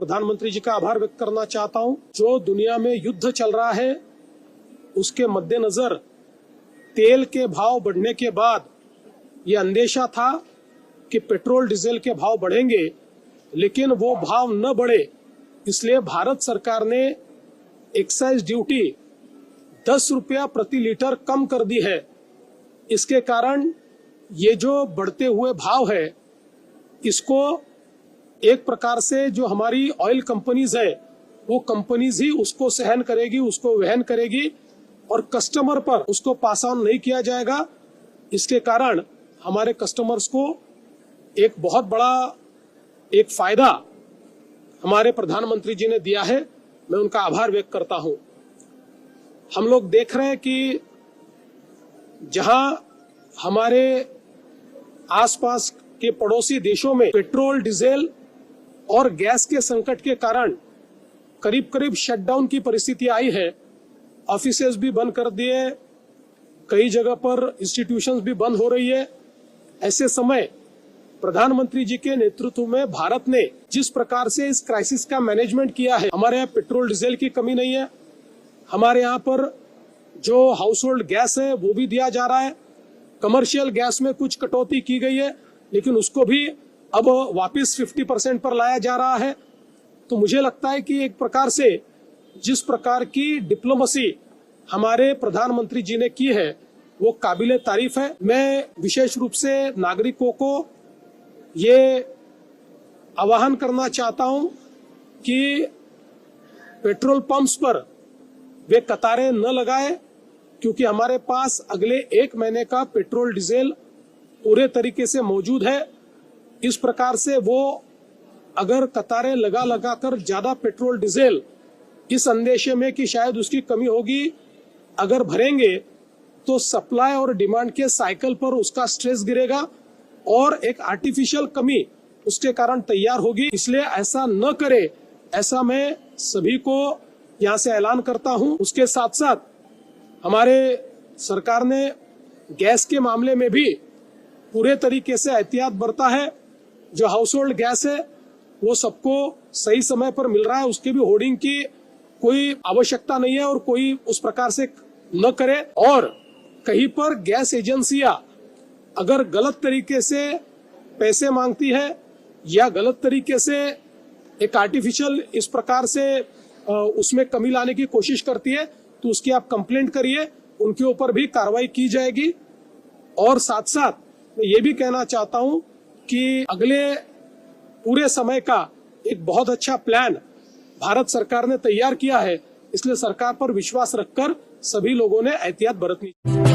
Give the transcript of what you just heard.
प्रधानमंत्री जी का आभार व्यक्त करना चाहता हूं। जो दुनिया में युद्ध चल रहा है उसके मद्देनजर तेल के भाव बढ़ने के बाद ये अंदेशा था कि पेट्रोल डीजल के भाव बढ़ेंगे, लेकिन वो भाव न बढ़े, इसलिए भारत सरकार ने एक्साइज ड्यूटी 10 रुपया प्रति लीटर कम कर दी है। इसके कारण ये जो बढ़ते हुए भाव है इसको एक प्रकार से जो हमारी ऑयल कंपनीज है वो कंपनीज ही उसको सहन करेगी, उसको वहन करेगी और कस्टमर पर उसको पास ऑन नहीं किया जाएगा। इसके कारण हमारे कस्टमर्स को एक बहुत बड़ा एक फायदा हमारे प्रधानमंत्री जी ने दिया है। मैं उनका आभार व्यक्त करता हूं। हम लोग देख रहे हैं कि जहां हमारे आसपास के पड़ोसी देशों में पेट्रोल, डीजल और गैस के संकट के कारण करीब करीब शटडाउन की परिस्थिति आई है। ऑफिसेज भी बंद कर दिए, कई जगह पर इंस्टीट्यूशंस भी बंद हो रही है। ऐसे समय प्रधानमंत्री जी के नेतृत्व में भारत ने जिस प्रकार से इस क्राइसिस का मैनेजमेंट किया है, हमारे यहाँ पेट्रोल डीजल की कमी नहीं है। हमारे यहाँ पर जो हाउस होल्ड गैस है वो भी दिया जा रहा है। कमर्शियल गैस में कुछ कटौती की गई है, लेकिन उसको भी अब वापस 50% पर लाया जा रहा है। तो मुझे लगता है कि एक प्रकार से जिस प्रकार की डिप्लोमेसी हमारे प्रधानमंत्री जी ने की है वो काबिले तारीफ है। मैं विशेष रूप से नागरिकों को ये आह्वान करना चाहता हूं कि पेट्रोल पंप्स पर वे कतारें न लगाएं, क्योंकि हमारे पास अगले 1 महीने का पेट्रोल डीजल पूरे तरीके से मौजूद है। इस प्रकार से वो अगर कतारें लगा कर ज्यादा पेट्रोल डीजल इस अंदेशे में कि शायद उसकी कमी होगी अगर भरेंगे तो सप्लाई और डिमांड के साइकिल पर उसका स्ट्रेस गिरेगा और एक आर्टिफिशियल कमी उसके कारण तैयार होगी। इसलिए ऐसा न करे, ऐसा मैं सभी को यहाँ से ऐलान करता हूँ। उसके साथ साथ हमारे सरकार ने गैस के मामले में भी पूरे तरीके से एहतियात बरता है। जो हाउस होल्ड गैस है वो सबको सही समय पर मिल रहा है, उसके भी होर्डिंग की कोई आवश्यकता नहीं है और कोई उस प्रकार से न करे। और कहीं पर गैस एजेंसियां अगर गलत तरीके से पैसे मांगती है या गलत तरीके से एक आर्टिफिशियल इस प्रकार से उसमें कमी लाने की कोशिश करती है तो उसकी आप कंप्लेंट करिए, उनके ऊपर भी कार्रवाई की जाएगी। और साथ साथ मैं ये भी कहना चाहता हूं कि अगले पूरे समय का एक बहुत अच्छा प्लान भारत सरकार ने तैयार किया है, इसलिए सरकार पर विश्वास रखकर सभी लोगों ने एहतियात बरतनी।